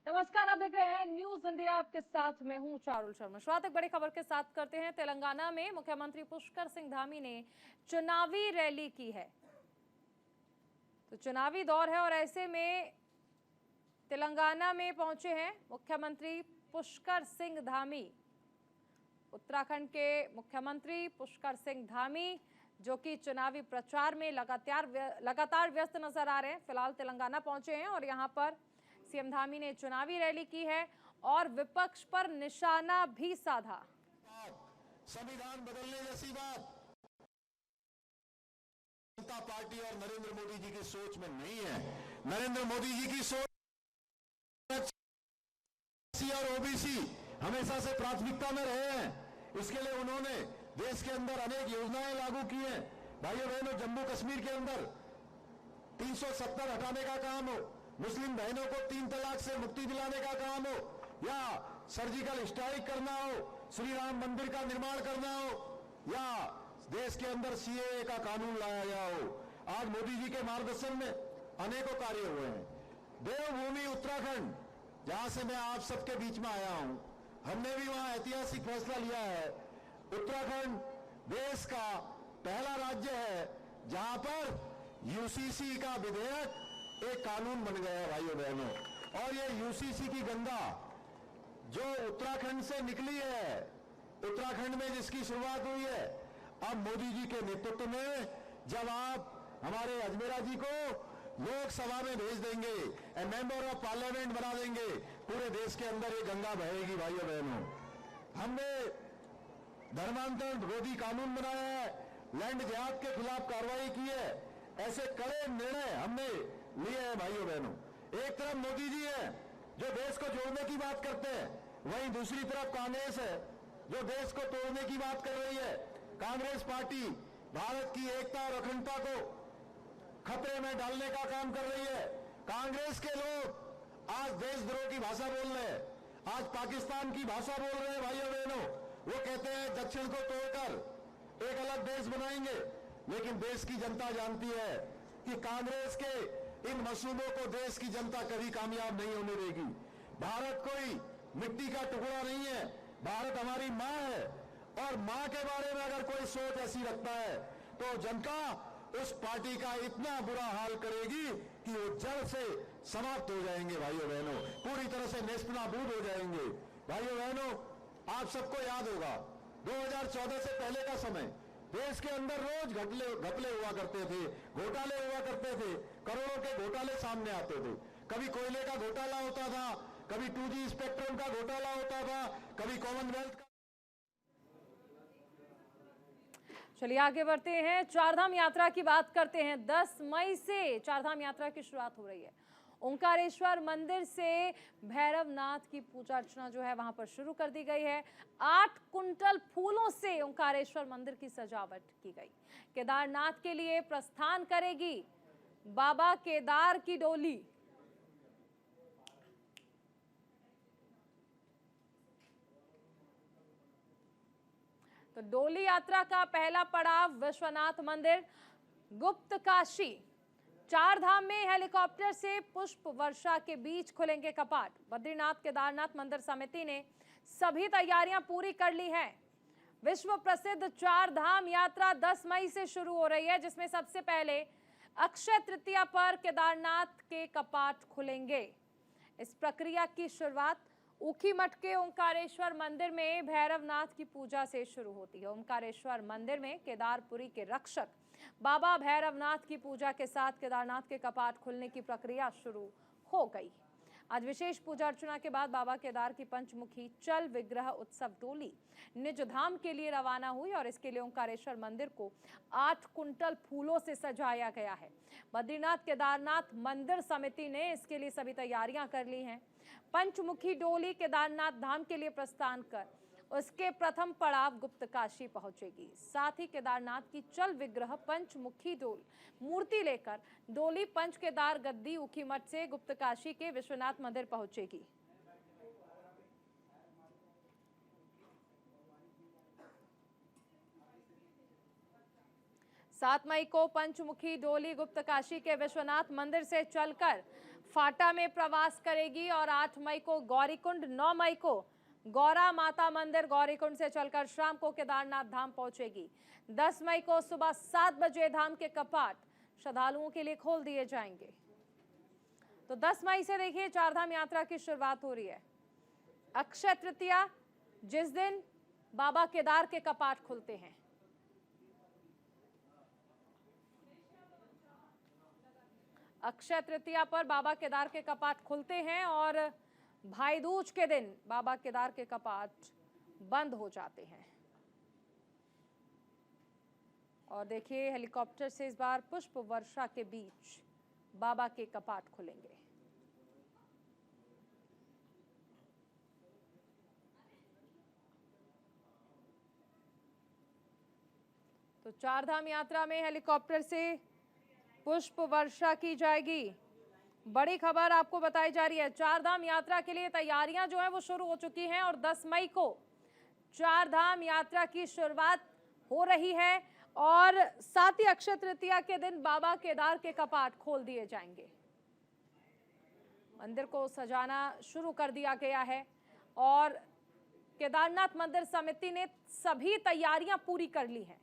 नमस्कार, आप देख रहे हैं न्यूज इंडिया। आपके साथ मैं हूं चारुल शर्मा। शुरुआत एक बड़ी खबर के साथ करते हैं। तेलंगाना में मुख्यमंत्री पुष्कर सिंह धामी ने चुनावी रैली की है। तो चुनावी दौर है और ऐसे में तेलंगाना में पहुंचे हैं मुख्यमंत्री पुष्कर सिंह धामी। उत्तराखंड के मुख्यमंत्री पुष्कर सिंह धामी जो कि चुनावी प्रचार में लगातार व्यस्त नजर आ रहे हैं। फिलहाल तेलंगाना पहुंचे हैं और यहां पर सीएम धामी ने चुनावी रैली की है और विपक्ष पर निशाना भी साधा। संविधान बदलने जैसी बात जनता पार्टी और नरेंद्र मोदी जी की सोच में नहीं है। नरेंद्र मोदी जी की सोच और ओबीसी हमेशा से प्राथमिकता में रहे हैं। इसके लिए उन्होंने देश के अंदर अनेक योजनाएं लागू की हैं। भाइयों बहनों, जम्मू कश्मीर के अंदर 370 हटाने का काम हो, मुस्लिम बहनों को 3 तलाक से मुक्ति दिलाने का काम हो, या सर्जिकल स्ट्राइक करना हो, श्री राम मंदिर का निर्माण करना हो, या देश के अंदर सीएए का कानून लाया गया हो, आज मोदी जी के मार्गदर्शन में अनेकों कार्य हुए हैं। देवभूमि उत्तराखंड, जहां से मैं आप सबके बीच में आया हूं, हमने भी वहां ऐतिहासिक फैसला लिया है। उत्तराखंड देश का पहला राज्य है जहां पर यूसीसी का विधेयक एक कानून बन गया है भाइयों बहनों। और ये यूसीसी की गंगा जो उत्तराखंड से निकली है, उत्तराखंड में जिसकी शुरुआत हुई है, अब मोदी जी के नेतृत्व में जब आप हमारे अजमेरा जी को लोकसभा में भेज देंगे, मेंबर ऑफ पार्लियामेंट बना देंगे, पूरे देश के अंदर ये गंगा बहेगी भाइयों बहनों। हमने धर्मांतरण विरोधी कानून बनाया है, लैंड जिहाद के खिलाफ कार्रवाई की है। ऐसे कड़े निर्णय हमने लिए हैं भाइयों बहनों। एक तरफ मोदी जी है जो देश को जोड़ने की बात करते हैं, वहीं दूसरी तरफ कांग्रेस है जो देश को तोड़ने की बात कर रही है। कांग्रेस पार्टी भारत की एकता और अखंडता को खतरे में डालने का काम कर रही है। कांग्रेस के लोग आज देशद्रोह की भाषा बोल रहे हैं, आज पाकिस्तान की भाषा बोल रहे हैं भाइयों बहनों। वो कहते हैं दक्षिण को तोड़कर एक अलग देश बनाएंगे, लेकिन देश की जनता जानती है कि कांग्रेस के इन मंसूबों को देश की जनता कभी कामयाब नहीं होने देगी। भारत कोई मिट्टी का टुकड़ा नहीं है, भारत हमारी मां है, और मां के बारे में अगर कोई सोच ऐसी रखता है तो जनता उस पार्टी का इतना बुरा हाल करेगी कि वो जड़ से समाप्त हो जाएंगे भाइयों बहनों, पूरी तरह से नेस्तनाबूद हो जाएंगे। भाइयों बहनों, आप सबको याद होगा 2014 से पहले का समय, देश के अंदर रोज घपले हुआ करते थे, घोटाले हुआ करते थे, करोड़ों के घोटाले सामने आते थे। कभी कोयले का घोटाला होता था, कभी 2G स्पेक्ट्रम का घोटाला होता था, कभी कॉमनवेल्थ का। चलिए आगे बढ़ते हैं, चारधाम यात्रा की बात करते हैं। 10 मई से चारधाम यात्रा की शुरुआत हो रही है। ओंकारेश्वर मंदिर से भैरवनाथ की पूजा अर्चना जो है वहां पर शुरू कर दी गई है। 8 कुंटल फूलों से ओंकारेश्वर मंदिर की सजावट की गई। केदारनाथ के लिए प्रस्थान करेगी बाबा केदार की डोली। तो डोली यात्रा का पहला पड़ाव विश्वनाथ मंदिर, गुप्त काशी। चारधाम में हेलीकॉप्टर से पुष्प वर्षा के बीच खुलेंगे कपाट। बद्रीनाथ केदारनाथ मंदिर समिति ने सभी तैयारियां पूरी कर ली हैं। विश्व प्रसिद्ध चारधाम यात्रा 10 मई से शुरू हो रही है, जिसमें सबसे पहले अक्षय तृतीया पर केदारनाथ के कपाट खुलेंगे। इस प्रक्रिया की शुरुआत ऊखीमठ के ओंकारेश्वर मंदिर में भैरवनाथ की पूजा से शुरू होती है। ओंकारेश्वर मंदिर में केदारपुरी के रक्षक बाबा भैरवनाथ की पूजा के साथ केदारनाथ के कपाट खुलने की प्रक्रिया शुरू हो गई। आज विशेष पूजा अर्चना के बाद बाबा केदार की पंचमुखी चल विग्रह उत्सव डोली निज धाम के लिए रवाना हुई और इसके लिए ओंकारेश्वर मंदिर को 8 कुंटल फूलों से सजाया गया है। बद्रीनाथ केदारनाथ मंदिर समिति ने इसके लिए सभी तैयारियां कर ली हैं। पंचमुखी डोली केदारनाथ धाम के लिए प्रस्थान कर उसके प्रथम पड़ाव गुप्त काशी पहुंचेगी। साथ ही केदारनाथ की चल विग्रह पंचमुखी डोल मूर्ति लेकर डोली पंच केदार गद्दी ऊखीमठ से गुप्त काशी के विश्वनाथ मंदिर पहुंचेगी। 7 मई को पंचमुखी डोली गुप्तकाशी के विश्वनाथ मंदिर से चलकर फाटा में प्रवास करेगी और 8 मई को गौरीकुंड, 9 मई को गौरा माता मंदिर गौरीकुंड से चलकर शाम को केदारनाथ धाम पहुंचेगी। 10 मई को सुबह 7 बजे धाम के कपाट श्रद्धालुओं के लिए खोल दिए जाएंगे। तो 10 मई से देखिए चारधाम यात्रा की शुरुआत हो रही है। अक्षय तृतीया जिस दिन बाबा केदार के कपाट खुलते हैं। अक्षय तृतीया पर बाबा केदार के कपाट खुलते हैं और भाई दूज के दिन बाबा केदार के कपाट बंद हो जाते हैं। और देखिए हेलीकॉप्टर से इस बार पुष्प वर्षा के बीच बाबा के कपाट खुलेंगे। तो चारधाम यात्रा में हेलीकॉप्टर से पुष्प वर्षा की जाएगी। बड़ी खबर आपको बताई जा रही है। चारधाम यात्रा के लिए तैयारियां जो है वो शुरू हो चुकी हैं और 10 मई को चारधाम यात्रा की शुरुआत हो रही है और साथ ही अक्षय तृतीया के दिन बाबा केदार के कपाट खोल दिए जाएंगे। मंदिर को सजाना शुरू कर दिया गया है और केदारनाथ मंदिर समिति ने सभी तैयारियां पूरी कर ली हैं।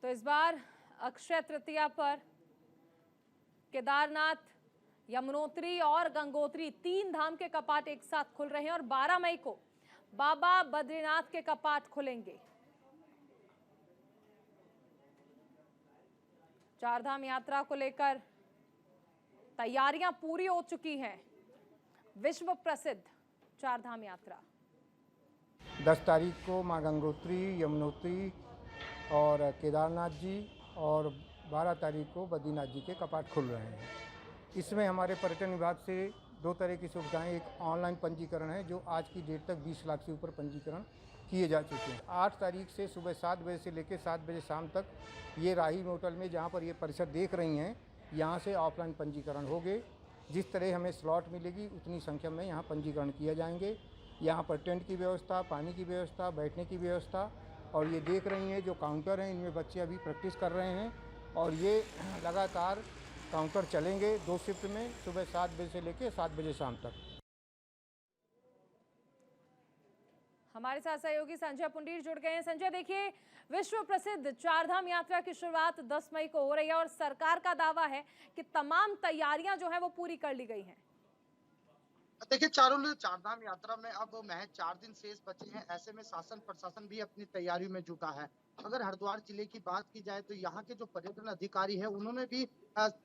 तो इस बार अक्षय तृतीया पर केदारनाथ, यमुनोत्री और गंगोत्री 3 धाम के कपाट एक साथ खुल रहे हैं और 12 मई को बाबा बद्रीनाथ के कपाट खुलेंगे। चारधाम यात्रा को लेकर तैयारियां पूरी हो चुकी हैं। विश्व प्रसिद्ध चारधाम यात्रा 10 तारीख को मां गंगोत्री, यमुनोत्री और केदारनाथ जी और 12 तारीख को बद्रीनाथ जी के कपाट खुल रहे हैं। इसमें हमारे पर्यटन विभाग से 2 तरह की सुविधाएं, एक ऑनलाइन पंजीकरण है जो आज की डेट तक 20 लाख से ऊपर पंजीकरण किए जा चुके हैं। 8 तारीख से सुबह 7 बजे से लेकर 7 बजे शाम तक ये राही होटल में जहां पर ये परिसर देख रही हैं, यहां से ऑफलाइन पंजीकरण होंगे। जिस तरह हमें स्लॉट मिलेगी उतनी संख्या में यहाँ पंजीकरण किए जाएंगे। यहाँ पर टेंट की व्यवस्था, पानी की व्यवस्था, बैठने की व्यवस्था और ये देख रही हैं जो काउंटर हैं, इनमें बच्चे अभी प्रैक्टिस कर रहे हैं और ये लगातार काउंटर चलेंगे 2 शिफ्ट में, सुबह 7 बजे से लेकर 7 बजे शाम तक। हमारे साथ सहयोगी संजय पुंडीर जुड़ गए हैं। संजय, देखिए विश्व प्रसिद्ध चारधाम यात्रा की शुरुआत 10 मई को हो रही है और सरकार का दावा है कि तमाम तैयारियां जो है वो पूरी कर ली गई हैं। देखिए चारधाम यात्रा में अब महज 4 दिन शेष बचे हैं। ऐसे में शासन प्रशासन भी अपनी तैयारियों में जुटा है। अगर हरिद्वार जिले की बात की जाए तो यहाँ के जो पर्यटन अधिकारी है उन्होंने भी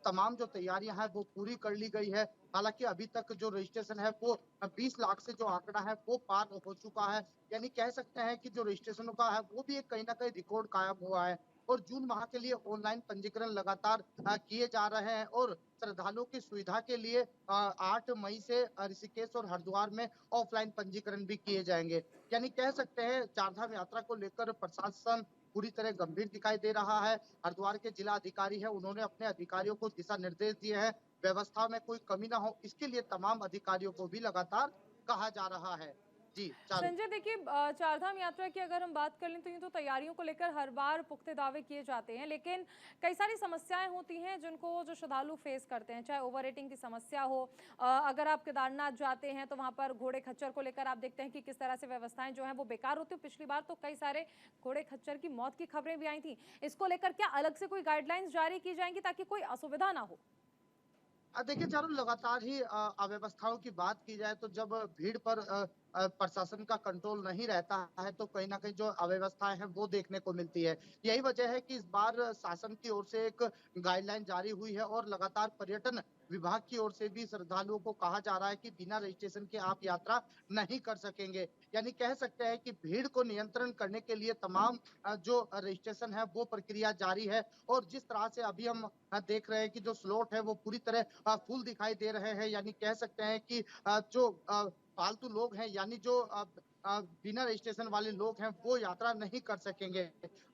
तमाम जो तैयारियां हैं वो पूरी कर ली गई है। हालांकि अभी तक जो रजिस्ट्रेशन है वो 20 लाख से जो आंकड़ा है वो पार हो चुका है। यानी कह सकते हैं कि जो रजिस्ट्रेशनों का है वो भी एक कहीं ना कहीं रिकॉर्ड कायम हुआ है और जून माह के लिए ऑनलाइन पंजीकरण लगातार किए जा रहे हैं और श्रद्धालुओं की सुविधा के लिए 8 मई से ऋषिकेश और हरिद्वार में ऑफलाइन पंजीकरण भी किए जाएंगे। यानी कह सकते हैं चारधाम यात्रा को लेकर प्रशासन पूरी तरह गंभीर दिखाई दे रहा है। हरिद्वार के जिला अधिकारी है, उन्होंने अपने अधिकारियों को दिशा निर्देश दिए हैं, व्यवस्था में कोई कमी ना हो इसके लिए तमाम अधिकारियों को भी लगातार कहा जा रहा है। जी संजय, देखिए चारधाम यात्रा की अगर हम बात कर लें तो ये तो तैयारियों को लेकर हर बार पुख्ते दावे किए जाते हैं, लेकिन कई सारी समस्याएं होती हैं जिनको जो श्रद्धालु फेस करते हैं, चाहे ओवर रेटिंग की समस्या हो। अगर आप केदारनाथ जाते हैं तो वहां पर घोड़े खच्चर को लेकर आप देखते हैं कि किस तरह से व्यवस्थाएं जो है वो बेकार होती है। पिछली बार तो कई सारे घोड़े खच्चर की मौत की खबरें भी आई थी। इसको लेकर क्या अलग से कोई गाइडलाइंस जारी की जाएंगी ताकि कोई असुविधा ना हो? देखिए चारों लगातार ही अव्यवस्थाओं की बात की जाए तो जब भीड़ पर प्रशासन का कंट्रोल नहीं रहता है तो कहीं ना कहीं जो अव्यवस्थाएं हैं वो देखने को मिलती है। यही वजह है कि इस बार शासन की ओर से एक गाइडलाइन जारी हुई है और लगातार पर्यटन विभाग की ओर से भी श्रद्धालुओं को कहा जा रहा है कि बिना रजिस्ट्रेशन के आप यात्रा नहीं कर सकेंगे। यानी कह सकते हैं कि भीड़ को नियंत्रण करने के लिए तमाम जो रजिस्ट्रेशन है वो प्रक्रिया जारी है और जिस तरह से अभी हम देख रहे हैं कि जो स्लॉट है वो पूरी तरह फुल दिखाई दे रहे हैं। यानी कह सकते हैं कि जो फालतू लोग हैं यानी जो बिना रजिस्ट्रेशन वाले लोग हैं वो यात्रा नहीं कर सकेंगे।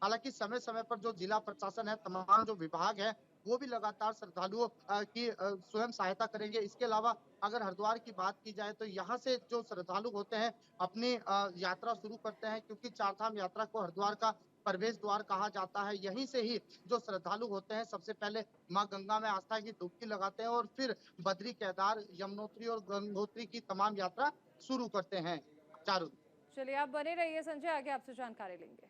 हालांकि समय समय पर जो जिला प्रशासन है, तमाम जो विभाग है वो भी लगातार श्रद्धालुओं की स्वयं सहायता करेंगे। इसके अलावा अगर हरिद्वार की बात की जाए तो यहाँ से जो श्रद्धालु होते हैं अपनी यात्रा शुरू करते हैं, क्योंकि चारधाम यात्रा को हरिद्वार का प्रवेश द्वार कहा जाता है। यहीं से ही जो श्रद्धालु होते हैं सबसे पहले माँ गंगा में आस्था की डुबकी लगाते हैं और फिर बद्री, केदार, यमुनोत्री और गंगोत्री की तमाम यात्रा शुरू करते हैं। चारू, चलिए आप बने रहिए संजय, आगे आपसे जानकारी लेंगे।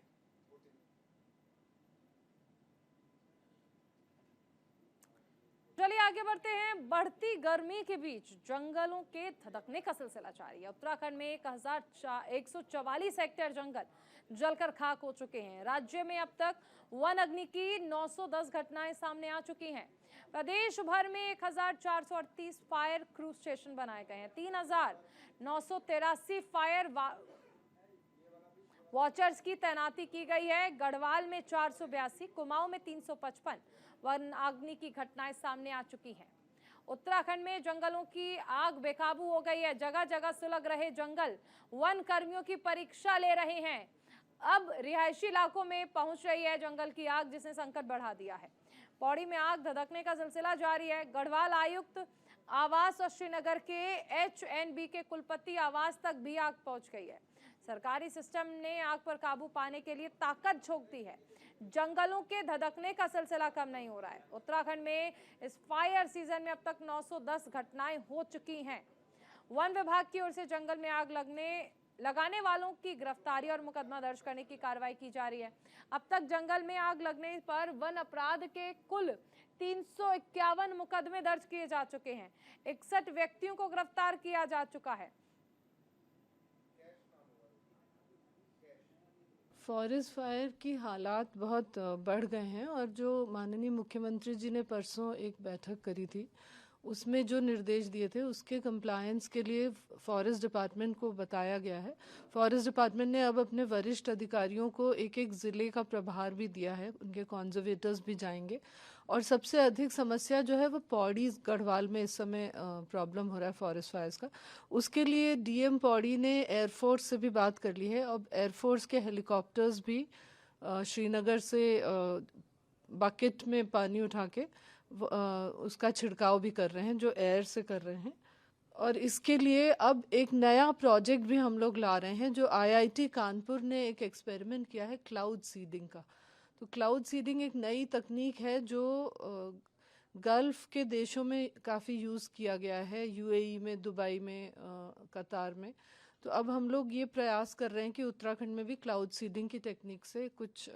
चलिए आगे बढ़ते हैं। बढ़ती गर्मी के बीच जंगलों के धधकने का सिलसिला जारी है। उत्तराखंड में 1144 हेक्टेयर जंगल जलकर खाक हो चुके हैं। राज्य में अब तक वन अग्नि की 910 घटनाएं सामने आ चुकी हैं। प्रदेश भर में 1438 फायर क्रू स्टेशन बनाए गए हैं। 3983 फायर वॉचर्स की तैनाती की गई है। गढ़वाल में 482, कुमाऊं में 355 वन अग्नि की घटनाएं सामने आ चुकी हैं। उत्तराखंड में जंगलों की आग बेकाबू हो गई है। जगह जगह सुलग रहे जंगल वन कर्मियों की परीक्षा ले रहे हैं। अब रिहायशी इलाकों में पहुंच रही है जंगल की आग, जिसने संकट बढ़ा दिया है। पौड़ी में आग धधकने का सिलसिला जारी है। गढ़वाल आयुक्त आवास और श्रीनगर के HNB के कुलपति आवास तक भी आग पहुंच गई है। सरकारी सिस्टम ने आग पर काबू पाने के लिए ताकत झोंक दी है। जंगलों के धधकने का सिलसिला कम नहीं हो रहा है। उत्तराखंड में इस फायर सीजन में अब तक 910 घटनाएं हो चुकी हैं। वन विभाग की ओर से जंगल में आग लगाने वालों की गिरफ्तारी और मुकदमा दर्ज करने की कार्रवाई की जा रही है। अब तक जंगल में आग लगने पर वन अपराध के कुल 351 मुकदमे दर्ज किए जा चुके हैं। 61 व्यक्तियों को गिरफ्तार किया जा चुका है। फॉरेस्ट फायर की हालात बहुत बढ़ गए हैं और जो माननीय मुख्यमंत्री जी ने परसों एक बैठक करी थी उसमें जो निर्देश दिए थे उसके कंप्लायंस के लिए फॉरेस्ट डिपार्टमेंट को बताया गया है। फॉरेस्ट डिपार्टमेंट ने अब अपने वरिष्ठ अधिकारियों को एक एक ज़िले का प्रभार भी दिया है, उनके कॉन्जर्वेटर्स भी जाएंगे। और सबसे अधिक समस्या जो है वो पौड़ी गढ़वाल में इस समय प्रॉब्लम हो रहा है फॉरेस्ट फायर्स का। उसके लिए DM पौड़ी ने एयरफोर्स से भी बात कर ली है। अब एयरफोर्स के हेलीकॉप्टर्स भी श्रीनगर से बकेट में पानी उठा के उसका छिड़काव भी कर रहे हैं, जो एयर से कर रहे हैं। और इसके लिए अब एक नया प्रोजेक्ट भी हम लोग ला रहे हैं, जो IIT कानपुर ने एक एक्सपेरिमेंट किया है क्लाउड सीडिंग का। तो क्लाउड सीडिंग एक नई तकनीक है जो गल्फ के देशों में काफ़ी यूज़ किया गया है, UAE में, दुबई में, कतार में। तो अब हम लोग ये प्रयास कर रहे हैं कि उत्तराखंड में भी क्लाउड सीडिंग की टेक्निक से कुछ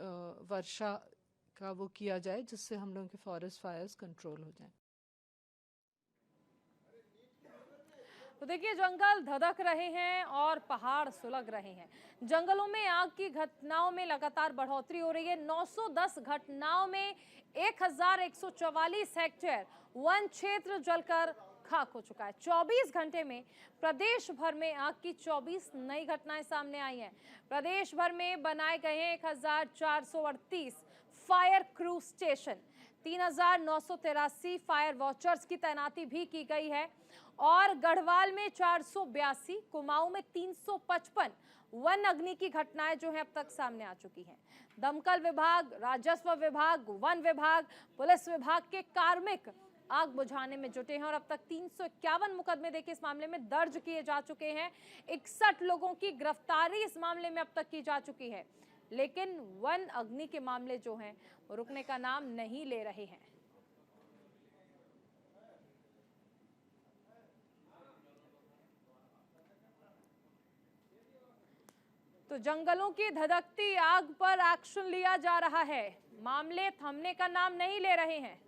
वर्षा का वो किया जाए, जिससे हम लोगों के फॉरेस्ट फायर्स कंट्रोल हो जाए। तो देखिए जंगल धधक रहे हैं और पहाड़ सुलग रहे हैं। जंगलों में आग की घटनाओं में लगातार बढ़ोतरी हो रही है। 910 घटनाओं में 1144 हेक्टेयर वन क्षेत्र जलकर खाक हो चुका है। 24 घंटे में प्रदेश भर में आग की 24 नई घटनाएं सामने आई हैं। प्रदेश भर में बनाए गए हैं 1438 fire crew station, 3983 fire watchers की तैनाती भी की गई है और गढ़वाल में 482, कुमाऊं में 355 वन अग्नि की घटनाएं जो है अब तक सामने आ चुकी हैं। दमकल विभाग, राजस्व विभाग, वन विभाग, पुलिस विभाग के कार्मिक आग बुझाने में जुटे हैं और अब तक 351 मुकदमे देखिए इस मामले में दर्ज किए जा चुके हैं। 61 लोगों की गिरफ्तारी इस मामले में अब तक की जा चुकी है, लेकिन वन अग्नि के मामले जो हैं वो रुकने का नाम नहीं ले रहे हैं। तो जंगलों की धधकती आग पर एक्शन लिया जा रहा है, मामले थमने का नाम नहीं ले रहे हैं।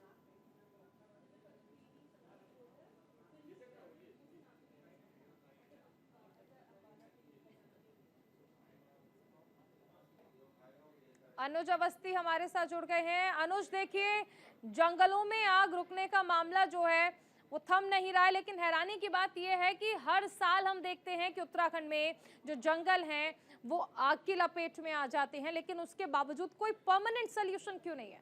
अनुज अवस्थी हमारे साथ जुड़ गए हैं। अनुज, देखिए जंगलों में आग रुकने का मामला जो है वो थम नहीं रहा है, लेकिन हैरानी की बात यह है कि हर साल हम देखते हैं कि उत्तराखंड में जो जंगल हैं वो आग की लपेट में आ जाते हैं, लेकिन उसके बावजूद कोई परमानेंट सॉल्यूशन क्यों नहीं है?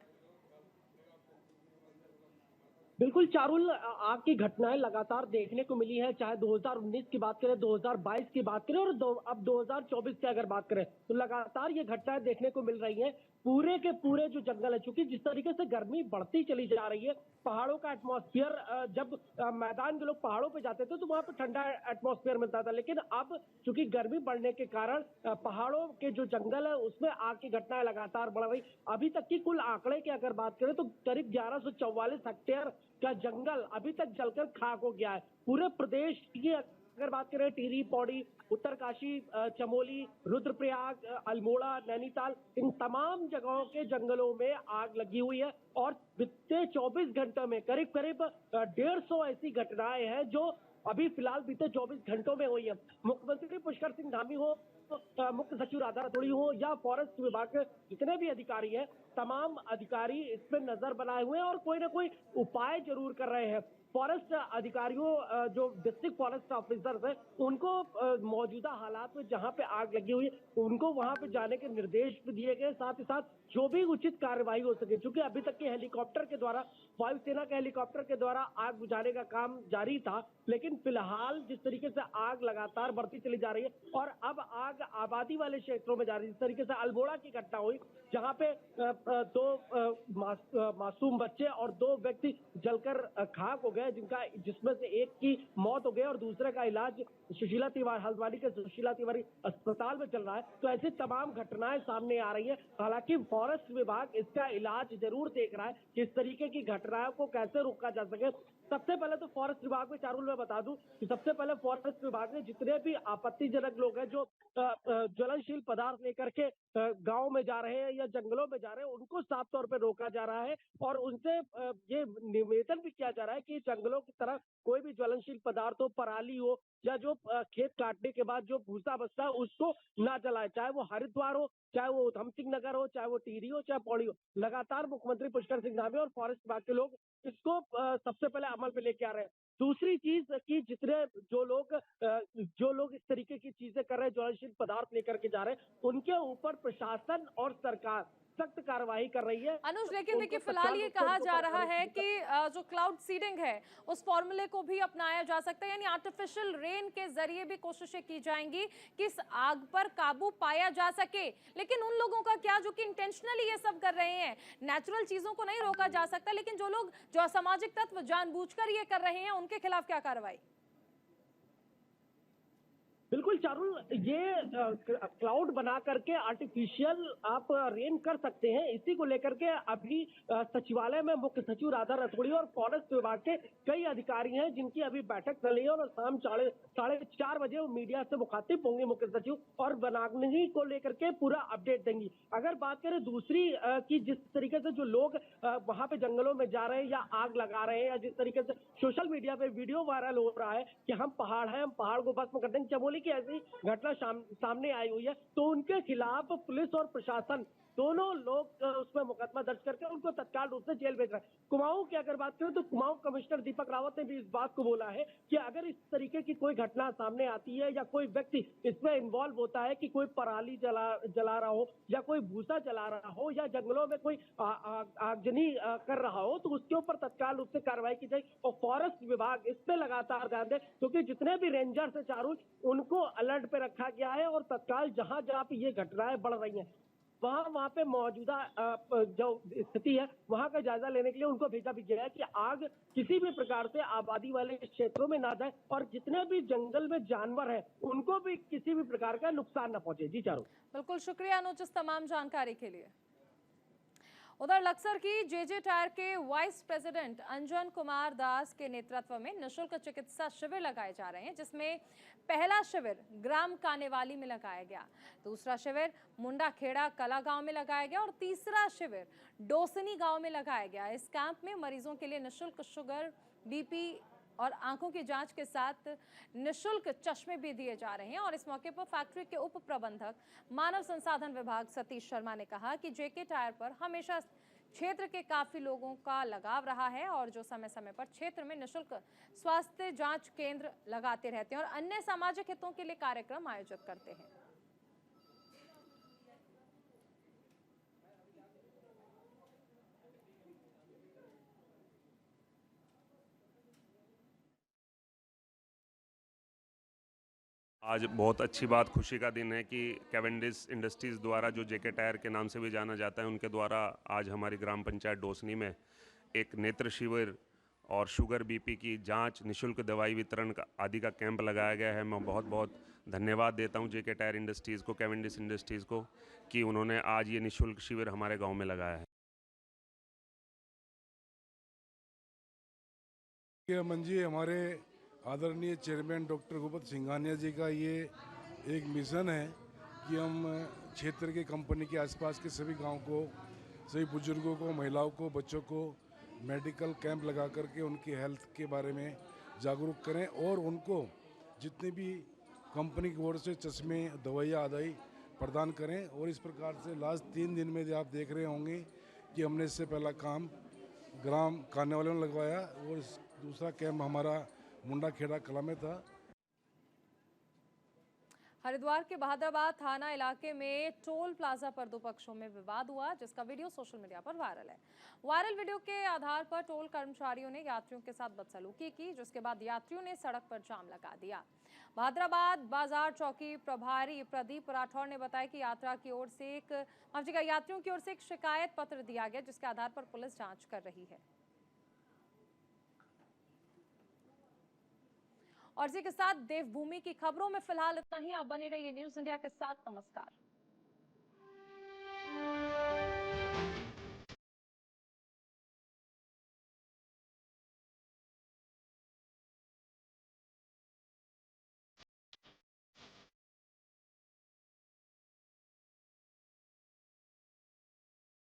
बिल्कुल चारुल, आग की घटनाएं लगातार देखने को मिली है, चाहे 2019 की बात करें, 2022 की बात करें और अब 2024 की अगर बात करें तो लगातार ये घटनाएं देखने को मिल रही हैं। पूरे के पूरे जो जंगल है, चूंकि जिस तरीके से गर्मी बढ़ती चली जा रही है, पहाड़ों का एटमॉस्फेयर, जब मैदान के लोग पहाड़ों पे जाते थे तो वहां पे ठंडा एटमॉस्फेयर मिलता था, लेकिन अब चूंकि गर्मी बढ़ने के कारण पहाड़ों के जो जंगल है उसमें आग की घटनाएं लगातार बढ़ रही। अभी तक की कुल आंकड़े की अगर बात करें तो करीब 1144 हेक्टेयर का जंगल अभी तक जलकर खाक हो गया है। पूरे प्रदेश की अगर बात करें, टिहरी, पौड़ी, उत्तरकाशी, चमोली, रुद्रप्रयाग, अल्मोड़ा, नैनीताल, इन तमाम जगहों के जंगलों में आग लगी हुई है और बीते 24 घंटों में करीब करीब 150 ऐसी घटनाएं हैं जो अभी फिलहाल बीते 24 घंटों में हुई है। मुख्यमंत्री पुष्कर सिंह धामी हो, मुख्य सचिव राधा रतोड़ी हो या फॉरेस्ट विभाग के जितने भी अधिकारी हैं, तमाम अधिकारी इस पे नजर बनाए हुए हैं और कोई ना कोई उपाय जरूर कर रहे हैं। फॉरेस्ट अधिकारियों, जो डिस्ट्रिक्ट फॉरेस्ट ऑफिसर्स हैं, उनको मौजूदा हालात में जहां पे आग लगी हुई है उनको वहां पे जाने के निर्देश भी दिए गए, साथ ही साथ जो भी उचित कार्रवाई हो सके, क्योंकि अभी तक के हेलीकॉप्टर के द्वारा, वायुसेना के हेलीकॉप्टर के द्वारा आग बुझाने का काम जारी था, लेकिन फिलहाल जिस तरीके से आग लगातार बढ़ती चली जा रही है और अब आग आबादी वाले क्षेत्रों में जा रही है, जिस तरीके से अल्मोड़ा की घटना हुई जहां पे दो मासूम बच्चे और 2 व्यक्ति जलकर खाक हो गए, जिसमें से एक की मौत हो गई और दूसरे का इलाज सुशीला तिवारी, हल्द्वानी के सुशीला तिवारी अस्पताल में चल रहा है। तो ऐसी तमाम घटनाएं सामने आ रही है। हालांकि फॉरेस्ट विभाग इसका इलाज जरूर देख रहा है कि इस तरीके की घटनाओं को कैसे रोका जा सके। सबसे पहले तो फॉरेस्ट विभाग में, चारुल, मैं बता दूं कि सबसे पहले फॉरेस्ट विभाग ने जितने भी आपत्तिजनक लोग हैं जो ज्वलनशील पदार्थ लेकर के गांव में जा रहे हैं या जंगलों में जा रहे हैं, उनको साफ तौर पर रोका जा रहा है और उनसे ये निवेदन भी किया जा रहा है कि जंगलों की तरह कोई भी ज्वलनशील पदार्थ हो, पराली हो या जो खेत काटने के बाद जो भूसा बचता है उसको ना जलाए, चाहे वो हरिद्वार हो, चाहे वो उधम सिंह नगर हो, चाहे वो टिहरी हो, चाहे पौड़ी हो। लगातार मुख्यमंत्री पुष्कर सिंह धामी और फॉरेस्ट विभाग के लोग इसको सबसे पहले अमल पे लेके आ रहे हैं। दूसरी चीज कि जितने जो लोग इस तरीके की चीजें कर रहे हैं, ज्वलनशील पदार्थ लेकर के जा रहे हैं, उनके ऊपर प्रशासन और सरकार सख्त कार्रवाई कर रही है। अनुज, लेकिन देखिए फिलहाल ये कहा जा रहा है कि जो क्लाउड सीडिंग है उस फॉर्मूले को भी अपनाया जा सकता है, यानी आर्टिफिशियल रेन के जरिए भी कोशिशें की जाएंगी कि इस आग पर काबू पाया जा सके। लेकिन उन लोगों का क्या जो कि इंटेंशनली ये सब कर रहे हैं, नेचुरल चीजों को नहीं रोका जा सकता, लेकिन जो लोग, जो असामाजिक तत्व जानबूझकर ये कर रहे हैं, उनके खिलाफ क्या कार्रवाई? बिल्कुल चारुल, ये क्लाउड बना करके आर्टिफिशियल आप रेन कर सकते हैं। इसी को लेकर के अभी सचिवालय में मुख्य सचिव राधा रतोड़ी और फॉरेस्ट विभाग के कई अधिकारी हैं जिनकी अभी बैठक चल रही है और शाम 4:30 बजे वो मीडिया से मुखातिब होंगे मुख्य सचिव और बनाने को लेकर के पूरा अपडेट देंगी। अगर बात करें दूसरी कि जिस तरीके से जो लोग वहां पे जंगलों में जा रहे हैं या आग लगा रहे हैं या जिस तरीके से सोशल मीडिया पे वीडियो वायरल हो रहा है कि हम पहाड़ हैं, हम पहाड़ को भस्म कर देंगे, चमोली की ऐसी घटना सामने आई हुई है, तो उनके खिलाफ पुलिस और प्रशासन दोनों लोग उसमें मुकदमा दर्ज करके उनको तत्काल रूप से जेल भेज रहे हैं। कुमाऊं की अगर बात करें तो कुमाऊं कमिश्नर दीपक रावत ने भी इस बात को बोला है कि अगर इस तरीके की कोई घटना सामने आती है या कोई व्यक्ति इसमें इन्वॉल्व होता है कि कोई पराली जला रहा हो या कोई भूसा जला रहा हो या जंगलों में कोई आगजनी कर रहा हो, तो उसके ऊपर तत्काल रूप से कार्रवाई की जाए। और फॉरेस्ट विभाग इस पे लगातार ध्यान दे, क्योंकि जितने भी रेंजर्स हैं चारों, उनको अलर्ट पे रखा गया है और तत्काल जहां जहां पे ये घटनाएं बढ़ रही हैं वहां पे मौजूदा जो स्थिति है वहां का जायजा लेने के लिए उनको भेजा भी गया है कि आग किसी भी प्रकार से आबादी वाले क्षेत्रों में ना जाए और जितने भी जंगल में जानवर हैं उनको भी किसी भी प्रकार का नुकसान न पहुंचे। जी चारों, बिल्कुल शुक्रिया अनुज इस तमाम जानकारी के लिए। उधर लक्सर की जेजे टायर के वाइस प्रेसिडेंट अंजन कुमार दास के नेतृत्व में निःशुल्क चिकित्सा शिविर लगाए जा रहे हैं, जिसमें पहला शिविर ग्राम कानेवाली में लगाया गया, दूसरा शिविर मुंडाखेड़ा कला गांव में लगाया गया और तीसरा शिविर डोसनी गांव में लगाया गया। इस कैंप में मरीजों के लिए निःशुल्क शुगर, बीपी और आंखों की जांच के साथ निःशुल्क चश्मे भी दिए जा रहे हैं। और इस मौके पर फैक्ट्री के उप प्रबंधक मानव संसाधन विभाग सतीश शर्मा ने कहा कि जेके टायर पर हमेशा क्षेत्र के काफी लोगों का लगाव रहा है और जो समय समय पर क्षेत्र में निःशुल्क स्वास्थ्य जांच केंद्र लगाते रहते हैं और अन्य सामाजिक हितों के लिए कार्यक्रम आयोजित करते हैं। आज बहुत अच्छी बात, खुशी का दिन है कि कैवेंडिश इंडस्ट्रीज़ द्वारा, जो जेके टायर के नाम से भी जाना जाता है, उनके द्वारा आज हमारी ग्राम पंचायत डोसनी में एक नेत्र शिविर और शुगर बीपी की जांच, निशुल्क दवाई वितरण आदि का कैंप लगाया गया है। मैं बहुत बहुत धन्यवाद देता हूं जेके टायर इंडस्ट्रीज़ को, कैवेंडिश इंडस्ट्रीज़ को, कि उन्होंने आज ये निशुल्क शिविर हमारे गाँव में लगाया है। मंजी, हमारे आदरणीय चेयरमैन डॉक्टर गुरबत सिंघानिया जी का ये एक मिशन है कि हम क्षेत्र के कंपनी के आसपास के सभी गांव को, सभी बुजुर्गों को, महिलाओं को, बच्चों को मेडिकल कैंप लगा करके उनकी हेल्थ के बारे में जागरूक करें और उनको जितने भी कंपनी की ओर से चश्मे, दवाइयाँ आदि प्रदान करें। और इस प्रकार से लास्ट 3 दिन में आप देख रहे होंगे कि हमने इससे पहला काम ग्राम खाने वालों ने लगवाया और दूसरा कैंप हमारा मुंडा खेड़ा कला में था। हरिद्वार के बहादुराबाद थाना इलाके में टोल प्लाजा पर दो पक्षों में विवाद हुआ, जिसका वीडियो सोशल मीडिया पर वायरल है। वायरल वीडियो के आधार पर टोल कर्मचारियों ने यात्रियों के साथ बदसलूकी की, जिसके बाद यात्रियों ने सड़क पर जाम लगा दिया। बहादुराबाद बाजार चौकी प्रभारी प्रदीप राठौर ने बताया कि यात्रियों की ओर से एक शिकायत पत्र दिया गया, जिसके आधार पर पुलिस जांच कर रही है। और इसी के साथ देवभूमि की खबरों में फिलहाल इतना ही। आप बने रहिए न्यूज़ इंडिया के साथ। नमस्कार।